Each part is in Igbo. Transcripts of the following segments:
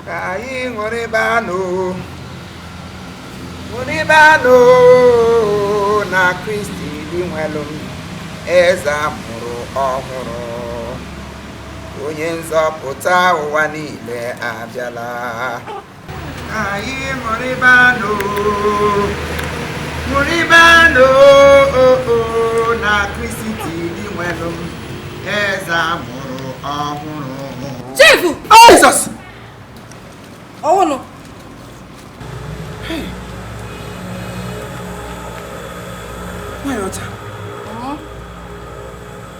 Anyị ṅụrịbanụ ṅụrịbanụ na Kristi dị nwelụ eze amụrụ ọhụrụ onye nzọpụta ụwa niile abịala. Anyị ṅụrịbanụ na Kristi dị nwelụ eze amụrụ ọhụrụ. Chief! Oh, Jesus! Oh no. Hey. Why not?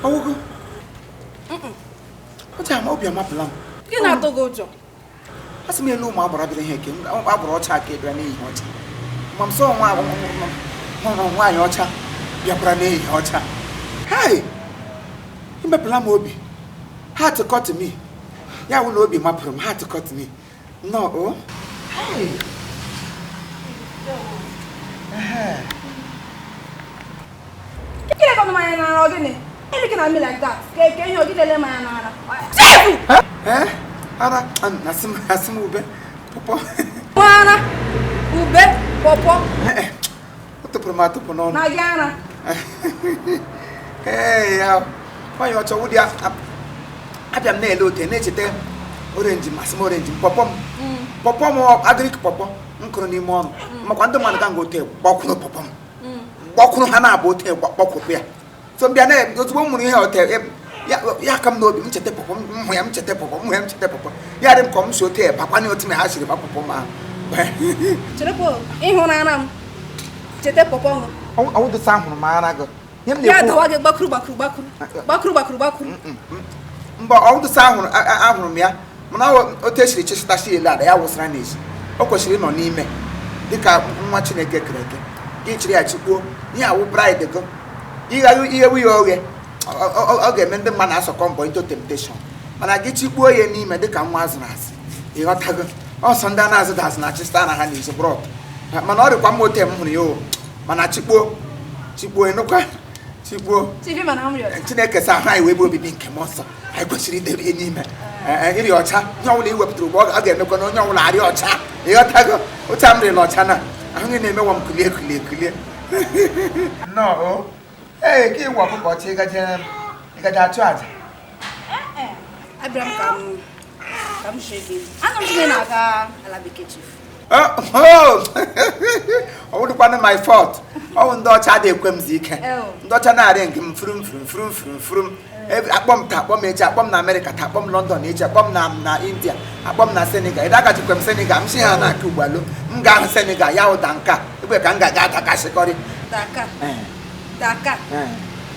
Oh go. What am I be am plan? Ki na to go jo. Asime elu ma agbara bi ihe ke. Agbara ọcha ka ebra na ihe ọcha. Mam so nwa nwa anya ọcha bịakwara na ihe ọcha. Hey. Imbe plan obi. Heart cut me. Ya wụ na obi mapụrụ m, heart cut me. No, oh. Hey. Kile ko manya na ogini. Ele can me like that. Can you get the man na? Eh? Ara, nasim ube. Popo. Mana? Ube, popo. Oto promato pono. Na yana. Hey, ya. Why you cho wudi abia na ele ote na echete orange masim orange popom. Popom agric popom. Nkoro ni mo. Makwa ndo man ka ngote kpọkwụrụ popom. Kpọkwụrụ ha na abụ ote kpọkwụrụ ya. So bia na ozugbo mụrụ ihe ote ya kam no bi mchete popom mhu ya mchete popom ya dem kom so te papa ni otime ha shiri popom ma Cherepo ihụnana m chete popom awu do sa hunu ma na go yem ne ya dawa ge bakru mba awu do sa hunu ahunu m ya mana ote shiri chista shi ele ada ya wosra na eji o kwesiri no n'ime dịka nwa Chineke kereke gị chiri ya chikwo ihe awu bride go ihe wi oge ọ ga-eme ndị mmadụ asọkọ into temptation mana gị chikpuo ya n'ime dịka nwa azụrụ azụ ịghọtago ọsọ ndị a na-azụ dazụ na chista na ha na-eji brọd mana ọ dịkwa mma ote m hụrụ ya o mana chikpuo enukwa chikpuo Chineke sa ahụ anyị wee bụ obibi nke m ọsọ anyị kwesịrị idebe ihe n'ime iri ọcha ihe ọbụla iwepụtara ugbo ọ ga-emekwa na onye ọbụla arị ọcha ịghọtago otu a m rịrị ọcha na ahụ gị na-emewa m kulie nnọọ Hey, ki wo ko ti ga atu aja. Abraham kam shege. Ano tine na ga Alabeke chief. Oh, do na my fault. Oh, ndo cha de kwem zike. Ndo cha na are ngim frum. Akpom ta, akpom eji, akpom na America, ta akpom London eji, akpom na India, akpom na Senegal. Ida ga ti kwem Senegal, mshi ha na ku gbalo. Nga Senegal ya o danka. Ebe ka nga ga ta ka shikori.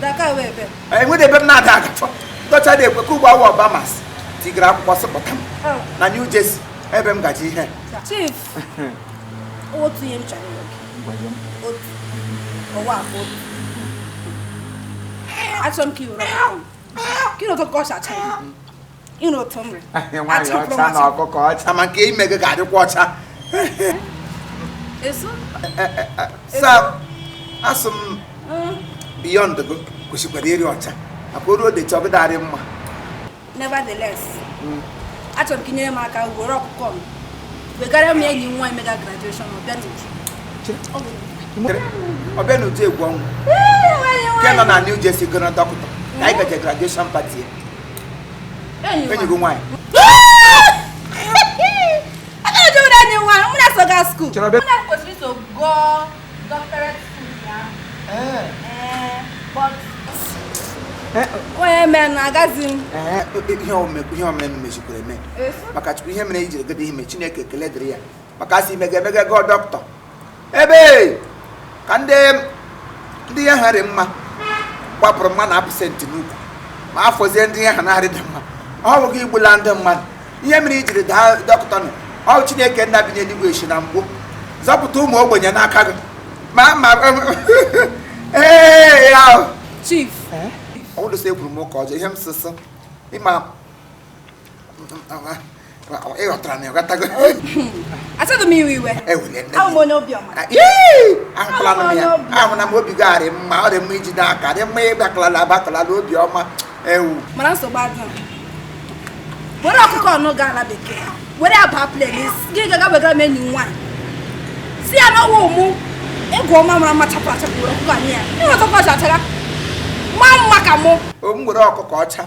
Daka webe. We dey be na Daka. Dọcha dey kwe ku gba wo Bahamas. Tigra akwụkwọ sọpụta m. Na New Jersey ebe m gaji ihe. Chief. Otu ihe m chọrọ ịgwa. Otu. Ọwa afọ. Achọ m ka iwere ọkụkọ. Kino to kọ chacha. Ino tomre. Achọ ọcha na ọkụkọ ọcha ma nke ime gị ga-adịkwa ọcha. Eso? Sa asum beyond the go kwesikwara iri ọcha. Akwa de chọgị darị mma. Nevertheless. Achọ m ka inyere m aka were ọkụkọ m. Wegara m enyi nwa mega graduation ọbịa n'uju. Ọbịa n'uju egwu ọnwụ. Ke nọ na New Jersey gona dọkịta. Na anyị gaje graduation party. Enyi gị nwaanyị. I don't do enyi nwaanyị. Mụ na-eso gaa school. Mụ na kwesịrị to go doctorate school ya. But onye mere na agazi m. Ihe omeme mechikwara eme. Maka chukwu ihe mere ijiri gede ihe Chineke ekele dịrị ya. Maka asị imege go dọkịta. Ebe ka ndị ya harị mma gbapụrụ mma na pasentị n'ukwu ma afọzie ndị ya ha na-arị dị mma. Ọ bụ gị igbula ndị mmadụ. Ihe mere ijiri daa dọkịta nọ. Ọ Chineke nna bi n'eluigwe echi na mgbu. Zọpụta ụmụ ogbenye n'aka gị. Ya Chief. I want to say from more cause him sister. Ima I said to me we were. How many of you? I'm planning. I'm not be gari. Ma de miji da ka de me bakala do bioma. Mana so bad. Bora ko no ga Alabeke. were aba play gị ga wegara m enyi nwa si ya na ọwụ mụ ego ọma mara machapụ achapụ ọkụkọ anyị ya ịghọtakwa chachara mma ka mụ m were ọkụkọ ọcha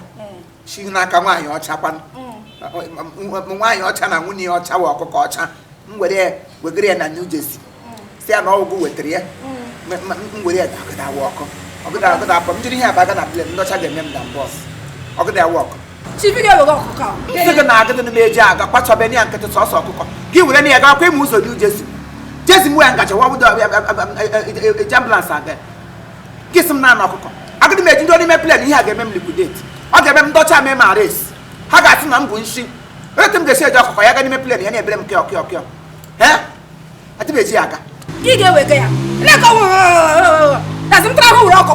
si n'aka nwaanyị ọcha kwanụ nwaanyị ọcha na nwunye ya ọcha wee ọkụkọ ọcha m wegara ya na New Jersey si ya na ọgwụgwụ wetara ya m were ya ọgịda awa ọkụ ọgịda apọ m jiri ihe abaga na plane ndị ọcha ga-eme m na bọs ọgịda awa ọkụ chibi ga-ewega ọkụkọ sị gị na agịdị na eji aga kpachọbe ya nkịtị sọsọ ọkụkọ gị were na ya gakwa ịmụ ụzọ New Jersey Jersey mụ ya ngacha wabudo eji ambulance aga gị sị m na ọkụkọ agịdị m eji ndị n'ime plane ihe a ga-eme m liquidate ọ ga-eme m ndọcha mee ma res ha ga-asị na m bụ nshi etu m ga-esi eji ọkụkọ ya ga n'ime plane ya na-ebere m kịọ kịọ kịọ adị m eji ya aga ị ga-ewega ya that's m tara ahụ were ọkọ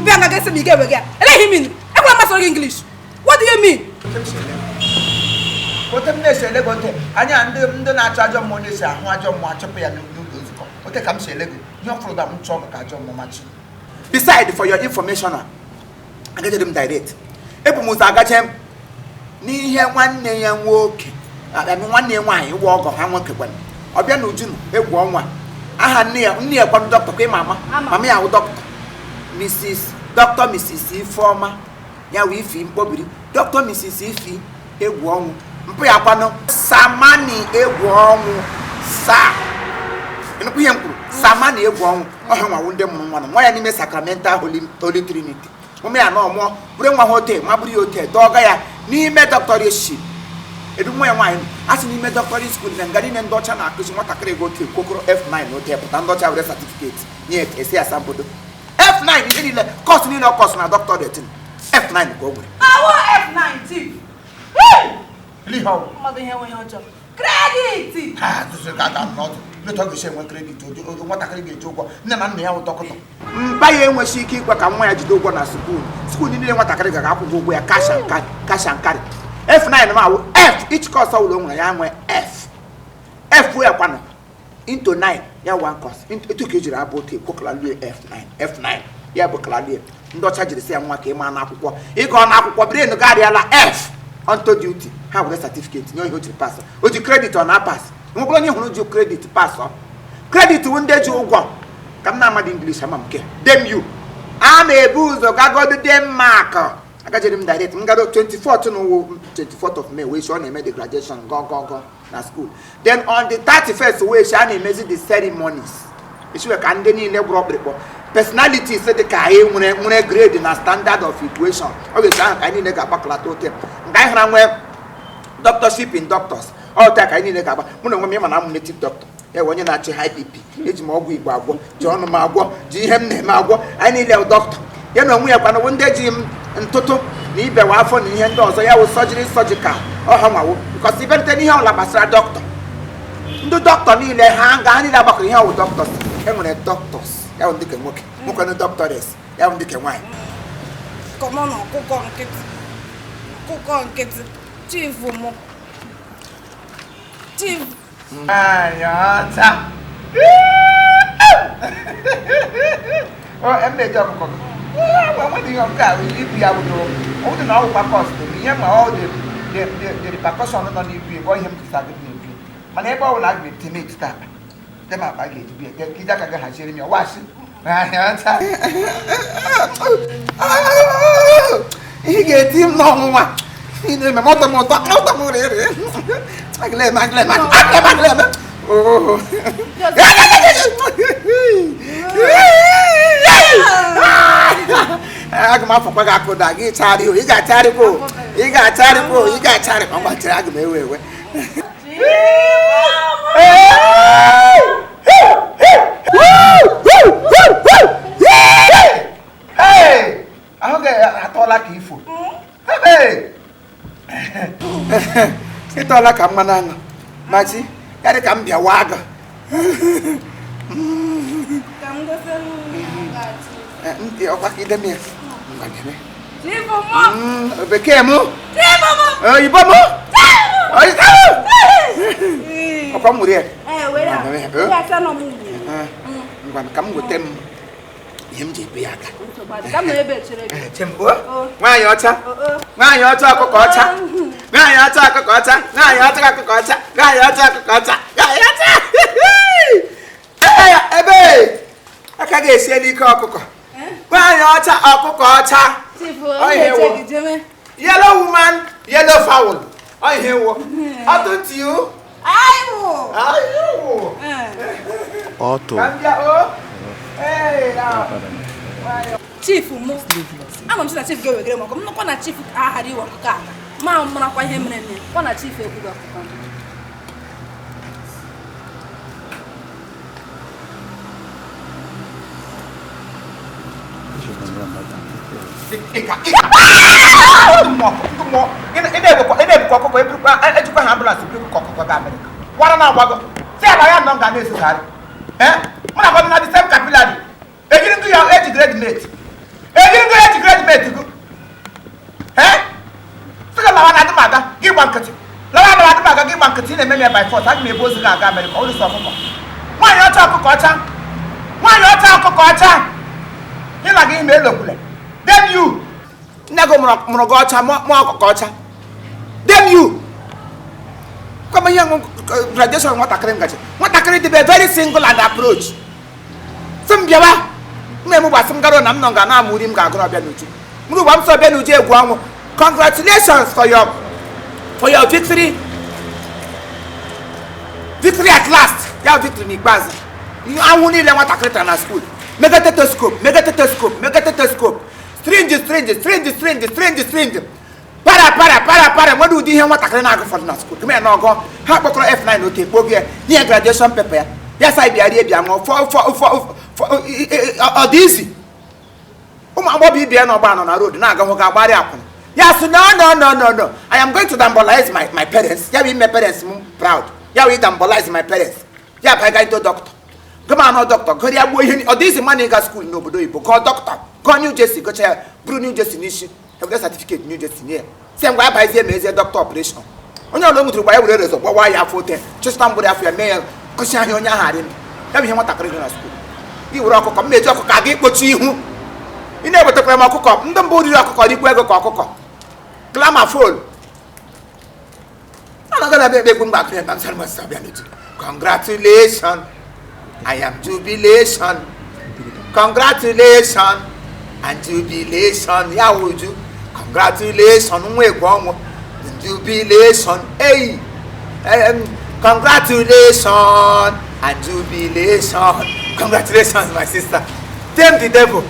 bịa na gasị m ị ga-ewega ya eleghị min ekwela masịrị gị English what do you mean ote m na-esi ele gị ote anya ndị na-achọ ajọ mmụọ na-esi ahụ ajọ mmụọ achụpụ ya n'ụlọ nzukọ ote ka m si ele gị ihe ọfụrụ da m chọọ ka ajọ mmụọ machi beside for your information agajere m direct ebu m ụzọ agaje m n'ihe nwanne ya nwoke nwanne ya nwaanyị ụgwọ ọgọ ha nwoke gwara ọbịa na Uju egwu ọnwa aha nne ya kwanụ dọkịta ka ịma mama ya hụ dọkịta Mrs. Ifeọma ya wee ifi mkpọbiri Dr. Mrs. Ifi egwu ọnwụ mpụ ya kwanụ Samani egwu ọnwụ ịnụkwu ihe m kwuru Samani egwu ọnwụ ọha nwawu ndị mụrụ nwa ya n'ime Sacramental Holy Trinity ụmụ ya na ọmụọ bụrụ nwa ha ote ma bụrụ ya ote dọga ya n'ime doctorate edu nwa ya nwaanyị a sị n'ime doctorate school na nga niile ndị ọcha na-akụzi nwatakịrị ego ote kwokoro F9 ote pụta ndị ọcha were certificate nye esi asambodo F9 ihe niile kọsụ niile ọ kọsụ na doctorate F9 ka o nwere awọ F9 tip mmadụ ihe nwe ihe ọjọọ kredit leta ọ ga-esi enwe kredit nwatakịrị ga-eji ụgwọ nne na nna ya wụ dọkịta mba ya enweghị ike ikwe ka nwa ya jide ụgwọ na skuul niile nwatakịrị ga-akwụgwọ ụgwọ ya cash and carry F9 ma awụ F each course ọ wụrụ nwere ya nwee F ya kwanụ into 9 ya one course etu ka ejiri abụ otu ekwokalalie F9 ya bụ kalalie ndị ọcha jiri sị ya nwa ka ịma n'akwụkwọ ịgọ n'akwụkwọ brain garịala F onto duty ha were certificate nye ihe o jiri pas o ji credit ọ na-apas nwebụrụ onye hụrụ ji credit pasọ credit wụ ndị ji ụgwọ ka m na-amadị English ama m ke dem you a na-ebu ụzọ gagodo Denmark agajere m direct m gado 24th of May wee shi ọ na-eme the graduation go na school then on the 31st wee shi a na-emezi the ceremonies esiwe ka ndị niile gbụrụ ọkpịrịkpọ personalities dị ka anyị nwere grade na standard of equation ọ ga-eji ahụ ka anyị niile ga-agbakọlata ote nke anyị hụra nwee doctorship in doctors ọta ka anyị niile ga-agba mụ na onwe m ịma na m native doctor ya onye na-achị high BP eji m ọgwụ Igbo agwọ ji ọnụ m agwọ ji ihe m na-eme agwọ anyị niile dọkịta ya na onwe ya kwana ndị ji m ntụtụ na ibewa afọ na ihe ndị ọzọ ya wụ surgical ọha nwawo because ibe nte n'ihe ọla gbasara dọkịta ndị dọkịta niile ha niile agbakọrọ ihe ọwụ doctors enwere doctors ya wụ ndị ke nwoke na doctors ya wụ ndị ke nwaanyị kọmọnụ ọkụkọ nkịtị chief mụ chief ayọta em na-eji ọkụkọ enweghị ihe ọkụkọ ahụ ibu ya wụdo ọ dị na ọgwụkwa kọst ihe ma ọ dị repercussion nọ n'ibu ebe ihe m tụta gị na-ebi mana ebe ọ bụla a ga-ete n'etiti akpa dem akpa ga-eji bịa ka ije aka gị haziere m ya ọwashi ayọta ihe ga-eti m n'ọnwụnwa ini me moto rere agleme oh agma fo ga koda gi chari o iga chari ko ngwa chari agma ewe hey aho ga atola ka ifo hey ịtọla ka mmanụ aṅụ machi ya dị ka m bịa waa aga ọkwa ka ide m ya bekee m oyibo m ọkwa m nwere ya ngwa ka m gote m ihe m ji ebe ya aka nwaanyị ọcha nwaanyị ọcha ọkụkọ ọcha nwaanyị ọcha ọkụkọ ọcha nwaanyị ọcha ọkụkọ ọcha nwaanyị ọcha ọkụkọ ọcha nwaanyị ọcha ebe aka ga-esi n'ike ọkụkọ nwaanyị ọcha ọkụkọ ọcha yellow woman yellow fowl ihe wo ọtụtụ you Auto. Chief mụ ama m sị na chief ga-ewegere m ọkụ m nọkwa na chief aghara iwe ọkụkọ a ma marakwa ihe mere nne kwa na chief ekwughị ọkụkọ ejikwa ha ambulance bụrụ ọkụkọ ga Amerịka wara na agbago si ala ya nọ ga na-esogharị mụ na gọdụ na the same capillary ejiri ndụ ya eji gradmate gụ sịga lawa na adịmaga gị gba nkịtị lawa na adịmaga gị gba nkịtị na-eme ya by force aga m ebe ozi ga-aga Amerịka ụlụsọ ọkụkọ nwaanyị ọcha ọkụkọ ọcha nwaanyị ọcha ọkụkọ ọcha ị na gị ime elokwule dem you nne gị mụrụ gị ọcha mụọ ọkụkọ ọcha dem you kama ihe graduation nwatakịrị ngaji nwatakịrị dị very single and approach sị m bịawa nne m gbasị m garo na m nọ ga na-amụ uri m ga-agụrụ ọbịa n'uju mụrụ gwa m sọ ọbịa n'uju egwu ọnwụ congratulations for your victory at last ya victory n'ikpeazụ anwụ niile nwatakịrị tara na school megatetoscope string para nwere ụdị ihe nwatakịrị na-agụ fọdụ na skuul keme na ọgọ ha kpọkọrọ F9 otu ekpo gị nye graduation paper ya sa bịa rie bịa ṅụọ ọ dị isi ụmụ agbọghọ ibia na ọgba nọ na road na-aga hụ ga-agbarị akwụna ya sị no I am going to dambolize my parents ya bụ ime parents m proud ya bụ dambolize my parents ya bụ aga into doctor gọma anọ dọkịta gụrụ ya gbuo ihe ọ dị isi mmadụ ịga skuul n'obodo oyibo gụọ dọkịta gụọ New Jersey gụcha ya bụrụ New Jersey n'isi ebute certificate New Jersey nye si ngwa abazie ma ezie dọkịta operation onye ọlụ nwetụrụ gba ya were rezọ gbawa ya afọ ote chịsịta mgbụrụ afọ ya mee ya kụsị ahịa onye ahụ arị ya bụ ihe nwatakịrị dị na skuul i were ọkụkọ m na-eji ọkụkọ aga ikpochi ihu ị na-ewetakwara m ọkụkọ ndị mbụ riri ọkụkọ dịkwa ego ka ọkụkọ glamafol anọgara ebe egbu mgbe akịrị na nsara masị abịa n'eji congratulations I am jubilation congratulations and jubilation ya wuju congratulations nwa egwu ọnwụ jubilation hey congratulations and jubilation congratulations my sister tame the devil